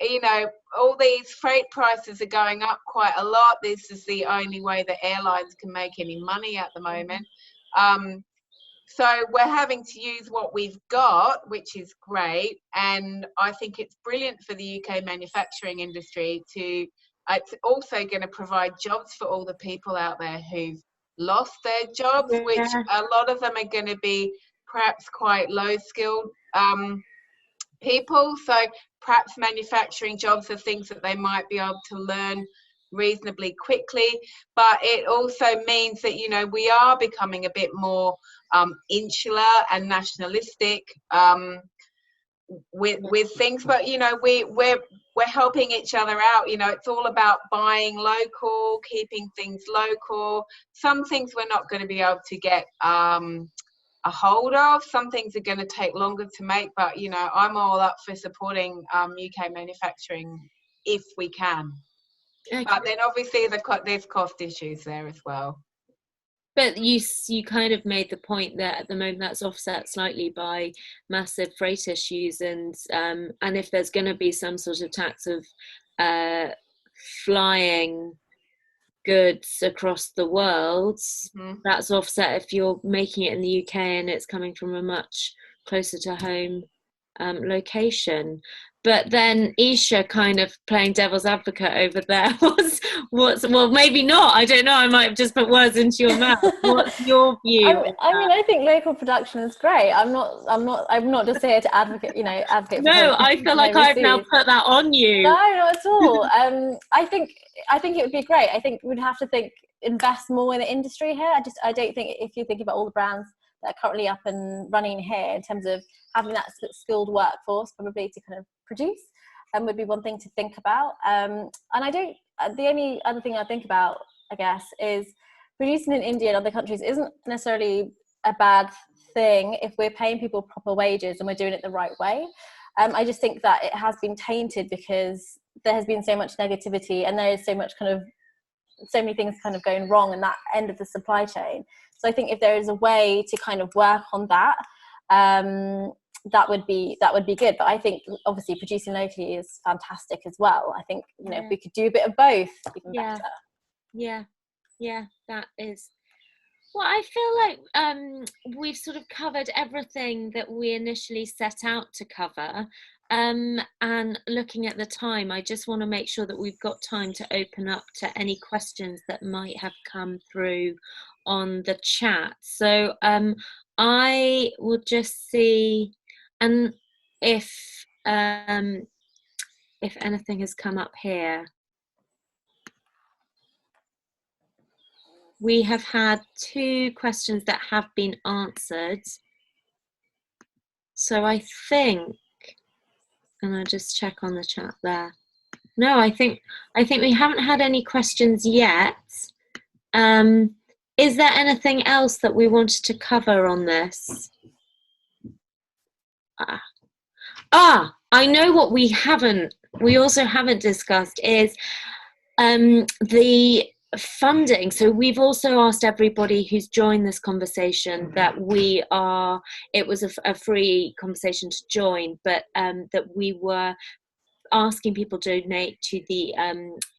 you know, all these freight prices are going up quite a lot. This is the only way that airlines can make any money at the moment. So we're having to use what we've got, which is great. And I think it's brilliant for the UK manufacturing industry it's also going to provide jobs for all the people out there who've lost their jobs, which a lot of them are going to be perhaps quite low skilled people. So perhaps manufacturing jobs are things that they might be able to learn reasonably quickly. But it also means that, you know, we are becoming a bit more insular and nationalistic with things. But, you know, we're helping each other out. You know, it's all about buying local, keeping things local. Some things we're not going to be able to get a hold of. Some things are going to take longer to make, but, you know, I'm all up for supporting UK manufacturing if we can. Okay. But then obviously there's cost issues there as well. But you kind of made the point that at the moment that's offset slightly by massive freight issues, and if there's going to be some sort of tax of flying goods across the world, that's offset if you're making it in the UK and it's coming from a much closer to home location. But then Esha, kind of playing devil's advocate over there, what's well, maybe not, I don't know, I might have just put words into your mouth. What's your view? I mean, I think local production is great. I'm not just here to advocate no, I feel like I've now put that on you. No, not at all. I think it would be great. I think we'd have to invest more in the industry here. I don't think, if you think about all the brands that are currently up and running here, in terms of having that skilled workforce probably to kind of produce, would be one thing to think about. And the only other thing I think about, I guess, is producing in India and other countries isn't necessarily a bad thing if we're paying people proper wages and we're doing it the right way. I just think that it has been tainted because there has been so much negativity, and there is so many things kind of going wrong in that end of the supply chain. So I think if there is a way to kind of work on that, that would be good. But I think obviously producing locally is fantastic as well. I think, you know, if we could do a bit of both, even better. Yeah, that is. Well, I feel like we've sort of covered everything that we initially set out to cover. And looking at the time, I just want to make sure that we've got time to open up to any questions that might have come through on the chat. So I will just see, and if anything has come up here. We have had 2 questions that have been answered. So I think, and I'll just check on the chat there. No, I think we haven't had any questions yet. Is there anything else that we wanted to cover on this? I know what we also haven't discussed is the funding. So we've also asked everybody who's joined this conversation that it was a free conversation to join, but that we were asking people to donate to the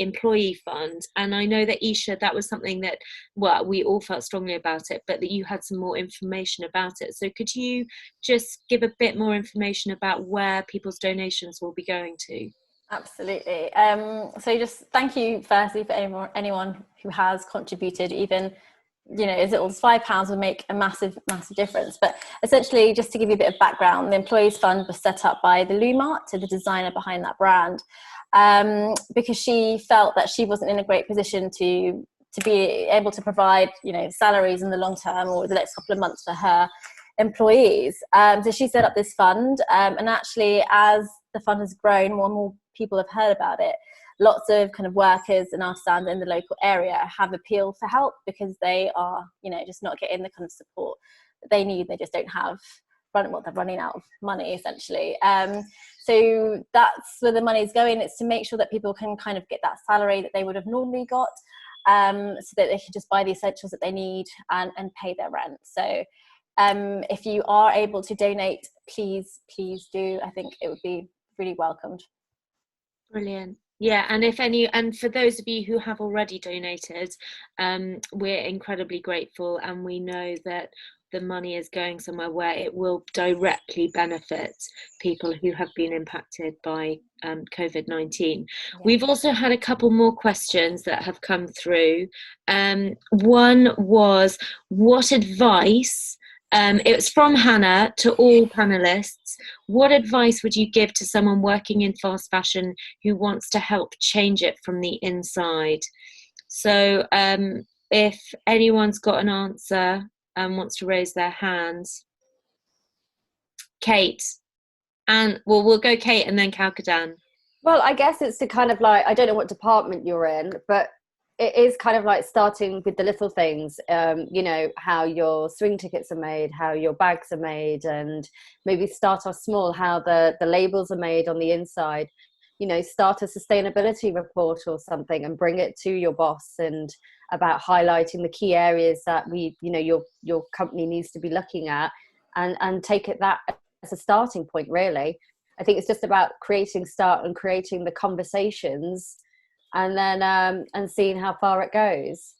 employee fund. And I know that Esha, that was something that, well, we all felt strongly about it, but that you had some more information about it. So could you just give a bit more information about where people's donations will be going to? Absolutely. So just thank you firstly for anyone who has contributed. Even, you know, as little as £5 would make a massive difference. But essentially, just to give you a bit of background, the Employees Fund was set up by the Lowie, so the designer behind that brand, because she felt that she wasn't in a great position to be able to provide, you know, salaries in the long term or the next couple of months for her employees. So she set up this fund, and actually, as the fund has grown, more and more people have heard about it. Lots of kind of workers and artisans in the local area have appealed for help because they are, you know, just not getting the kind of support that they need. They just don't have they're running out of money, essentially. So that's where the money is going. It's to make sure that people can kind of get that salary that they would have normally got, so that they can just buy the essentials that they need and pay their rent. So if you are able to donate, please do. I think it would be really welcomed. Brilliant. Yeah, and for those of you who have already donated, we're incredibly grateful, and we know that the money is going somewhere where it will directly benefit people who have been impacted by COVID-19. Yeah. We've also had a couple more questions that have come through. One was, what advice, it's from Hannah to all panelists, what advice would you give to someone working in fast fashion who wants to help change it from the inside? So if anyone's got an answer and wants to raise their hands. Kate, and we'll go Kate and then Kalkidan. Well, I guess it's to kind of like, I don't know what department you're in, but it is kind of like starting with the little things, you know, how your swing tickets are made, how your bags are made, and maybe start off small, how the labels are made on the inside. you know, start a sustainability report or something and bring it to your boss, and about highlighting the key areas that your company needs to be looking at, and take it that as a starting point, really. I think it's just about creating the conversations, and then and seeing how far it goes.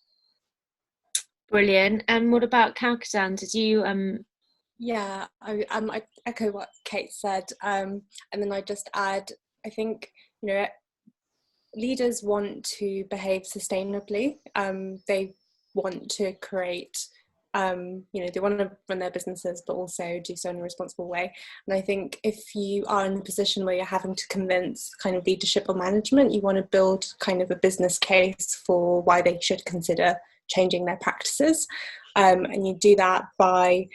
Brilliant. And what about Kalkidan? Did you Yeah, I echo what Kate said, and then I just add, I think, leaders want to behave sustainably. They want to create, they want to run their businesses, but also do so in a responsible way. And I think if you are in a position where you're having to convince kind of leadership or management, you want to build kind of a business case for why they should consider changing their practices. And you do that by,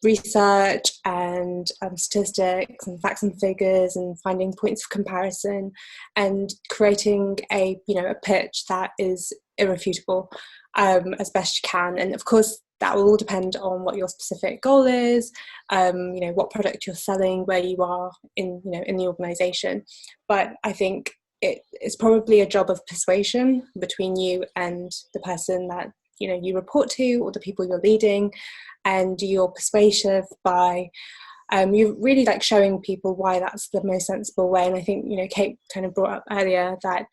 research and statistics and facts and figures, and finding points of comparison, and creating a pitch that is irrefutable as best you can. And of course that will all depend on what your specific goal is, what product you're selling, where you are in the organization. But I think it's probably a job of persuasion between you and the person that you report to, or the people you're leading, and you're persuasive by you really like showing people why that's the most sensible way. And I think Kate kind of brought up earlier that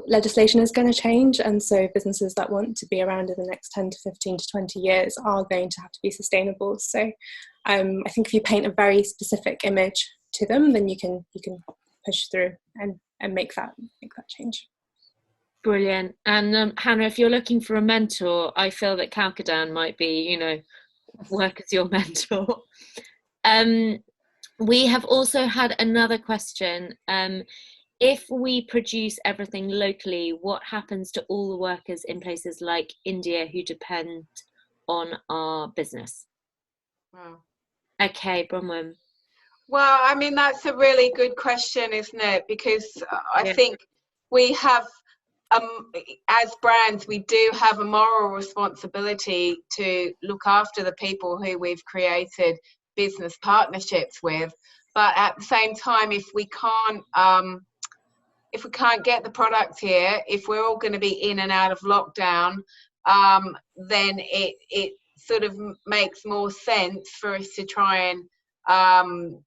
legislation is going to change, and so businesses that want to be around in the next 10 to 15 to 20 years are going to have to be sustainable. So I think if you paint a very specific image to them, then you can push through and make that change. Brilliant. And Hannah, if you're looking for a mentor, I feel that Kalkidan might be, work as your mentor. We have also had another question. If we produce everything locally, what happens to all the workers in places like India who depend on our business? Wow. Okay, Bronwyn. Well, I mean, that's a really good question, isn't it? Because I think we have, as brands, we do have a moral responsibility to look after the people who we've created business partnerships with. But at the same time, if we can't get the product here, if we're all going to be in and out of lockdown, then it sort of makes more sense for us to try and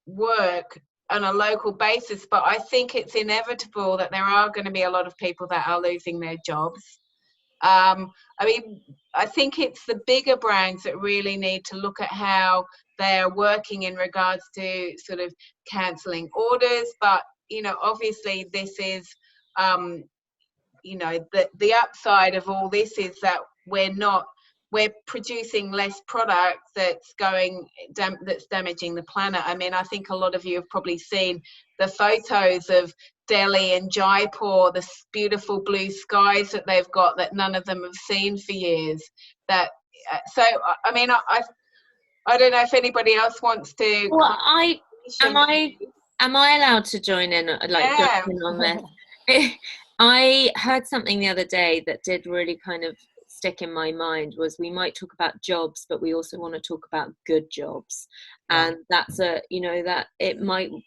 work on a local basis. But I think it's inevitable that there are going to be a lot of people that are losing their jobs. I mean, I think it's the bigger brands that really need to look at how they're working in regards to sort of cancelling orders. But obviously this is the upside of all this is that we're producing less product that's damaging the planet. I mean, I think a lot of you have probably seen the photos of Delhi and Jaipur, the beautiful blue skies that they've got that none of them have seen for years. So I mean, I don't know if anybody else wants to. Well, am I allowed to join in, join in on this? I heard something the other day that did really kind of stick in my mind. Was we might talk about jobs, but we also want to talk about good jobs, and that's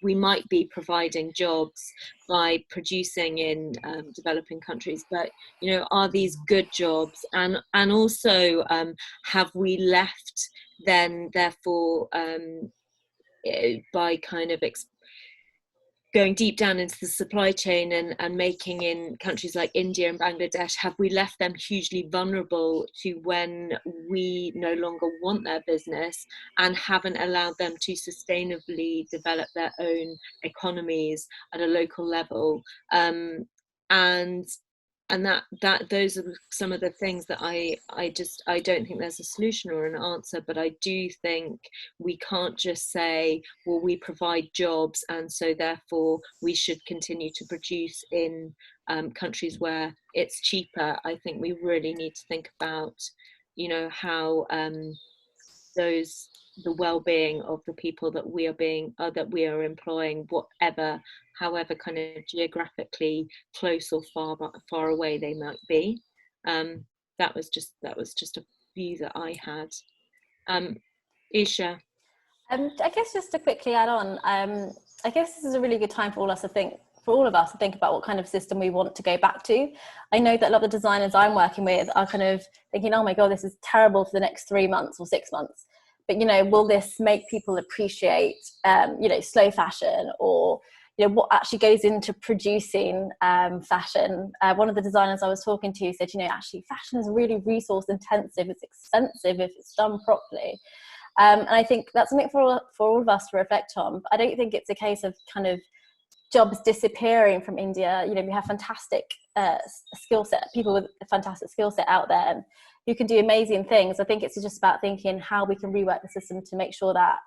we might be providing jobs by producing in developing countries, but are these good jobs, and also have we left then therefore by kind of going deep down into the supply chain and making in countries like India and Bangladesh, have we left them hugely vulnerable to when we no longer want their business, and haven't allowed them to sustainably develop their own economies at a local level? And that those are some of the things that I don't think there's a solution or an answer, but I do think we can't just say, well, we provide jobs and so therefore we should continue to produce in countries where it's cheaper. I think we really need to think about how the well-being of the people that we are employing, however kind of geographically close or far away they might be. That was just a view that I had. Esha. I guess just to quickly add on, I guess this is a really good time for all of us to think about what kind of system we want to go back to. I know that a lot of the designers I'm working with are kind of thinking, oh my God, this is terrible for the next 3 months or 6 months. But, will this make people appreciate, slow fashion, or, what actually goes into producing fashion? One of the designers I was talking to said, actually fashion is really resource intensive. It's expensive if it's done properly. And I think that's something for all of us to reflect on. But I don't think it's a case of kind of jobs disappearing from India. We have fantastic skill set, people with a fantastic skill set out there and who can do amazing things. I think it's just about thinking how we can rework the system to make sure that,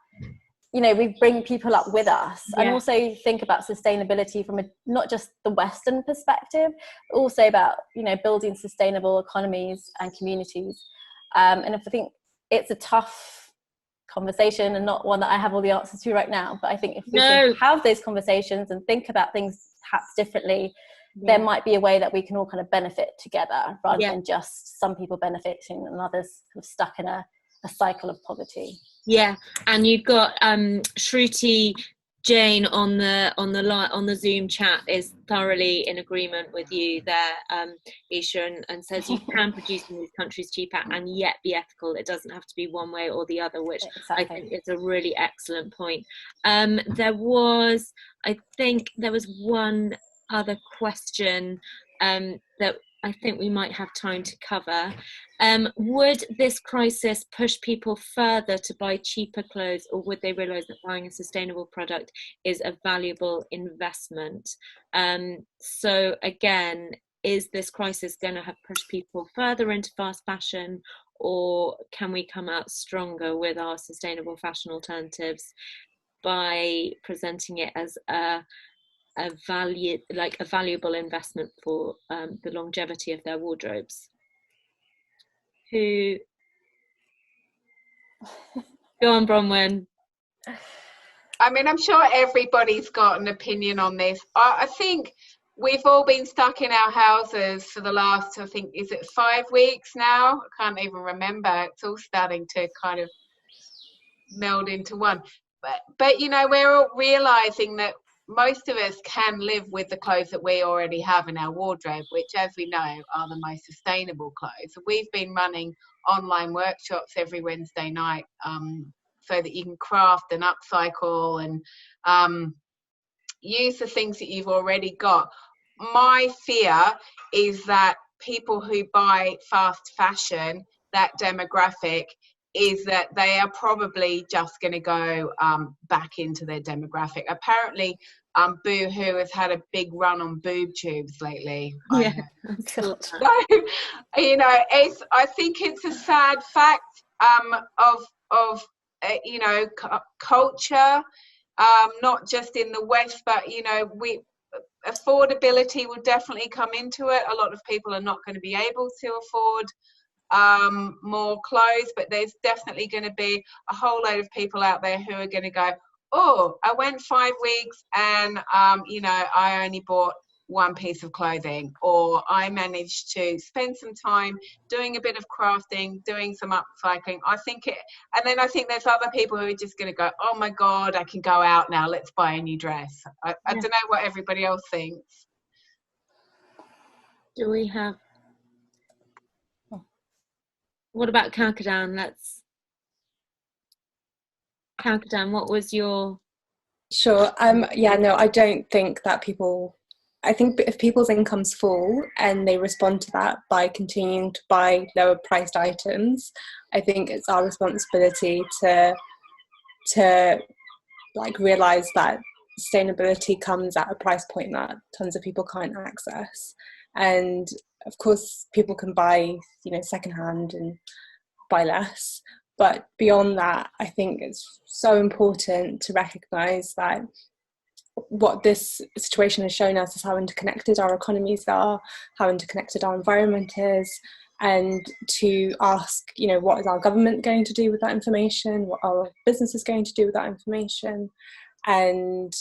we bring people up with us, and also think about sustainability from not just the Western perspective, but also about, building sustainable economies and communities. And if I think it's a tough conversation and not one that I have all the answers to right now, but I think if we can have those conversations and think about things perhaps differently, there might be a way that we can all kind of benefit together, rather than just some people benefiting and others kind of stuck in a cycle of poverty. And you've got Shruti Jane on the Zoom chat is thoroughly in agreement with you there, Esha, and says you can produce in these countries cheaper and yet be ethical. It doesn't have to be one way or the other, which I think is a really excellent point. There was one other question that I think we might have time to cover. Would this crisis push people further to buy cheaper clothes, or would they realise that buying a sustainable product is a valuable investment? So again, is this crisis going to have pushed people further into fast fashion, or can we come out stronger with our sustainable fashion alternatives by presenting it as a valuable investment for the longevity of their wardrobes? Who? Go on, Bronwyn. I mean, I'm sure everybody's got an opinion on this. I think we've all been stuck in our houses for the last, I think, is it 5 weeks now? I can't even remember. It's all starting to kind of meld into one. But we're all realizing that most of us can live with the clothes that we already have in our wardrobe, which, as we know, are the most sustainable clothes. We've been running online workshops every Wednesday night so that you can craft and upcycle and use the things that you've already got. My fear is that people who buy fast fashion, that demographic, is that they are probably just going to go back into their demographic. Apparently, Boohoo has had a big run on boob tubes lately. So, I think it's a sad fact of culture, not just in the West, but affordability will definitely come into it. A lot of people are not going to be able to afford more clothes, but there's definitely going to be a whole load of people out there who are going to go, oh, I went 5 weeks and I only bought one piece of clothing, or I managed to spend some time doing a bit of crafting, doing some upcycling. I think there's other people who are just going to go, oh my God, I can go out now, let's buy a new dress. I don't know what everybody else thinks. Do we have? What about Kalkidan? Kalkidan, what was your? Sure. I don't think that I think if people's incomes fall and they respond to that by continuing to buy lower priced items, I think it's our responsibility to realise that sustainability comes at a price point that tons of people can't access. And of course, people can buy, secondhand and buy less. But beyond that, I think it's so important to recognise that what this situation has shown us is how interconnected our economies are, how interconnected our environment is, and to ask, what is our government going to do with that information? What are businesses going to do with that information? And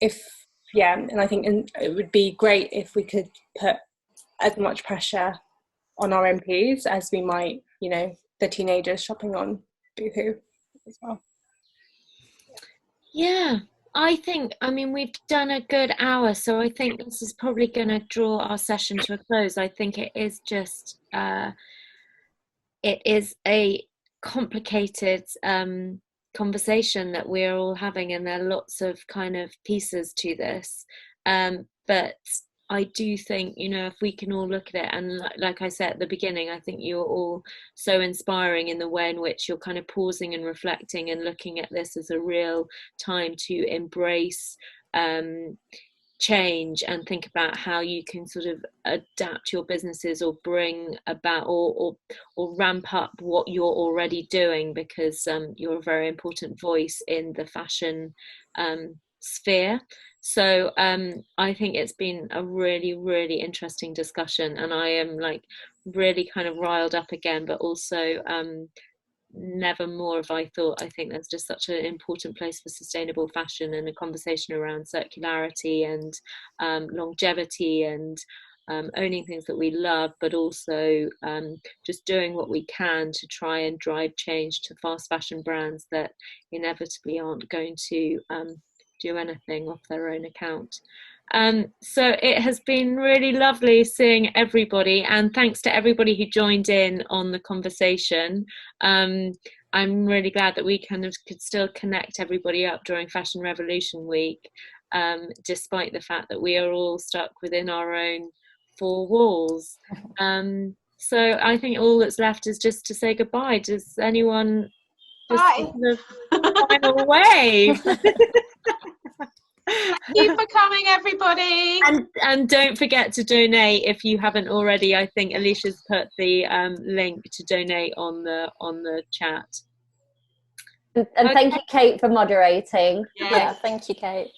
I think it would be great if we could put as much pressure on our MPs as we might, the teenagers shopping on Boohoo as well. Yeah, I think, I mean, we've done a good hour, so I think this is probably going to draw our session to a close. I think it is just, it is a complicated conversation that we're all having, and there are lots of kind of pieces to this. But I do think, you know, if we can all look at it, and like I said at the beginning, I think you're all so inspiring in the way in which you're kind of pausing and reflecting and looking at this as a real time to embrace change and think about how you can sort of adapt your businesses or bring about or ramp up what you're already doing, because you're a very important voice in the fashion sphere. So I think it's been a really, really interesting discussion, and I am like really kind of riled up again, but also never more have I thought. I think there's just such an important place for sustainable fashion and a conversation around circularity and longevity and owning things that we love, but also just doing what we can to try and drive change to fast fashion brands that inevitably aren't going to do anything off their own account. So it has been really lovely seeing everybody, and thanks to everybody who joined in on the conversation. I'm really glad that we kind of could still connect everybody up during Fashion Revolution Week, despite the fact that we are all stuck within our own four walls. So I think all that's left is just to say goodbye. Does anyone just sort of final wave? Thank you for coming, everybody. And don't forget to donate if you haven't already. I think Alicia's put the link to donate on the chat. And okay. Thank you, Kate, for moderating. Yes. Yeah, thank you, Kate.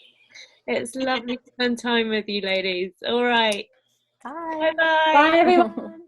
It's lovely to spend time with you, ladies. All right. Bye. Bye-bye. Bye, everyone.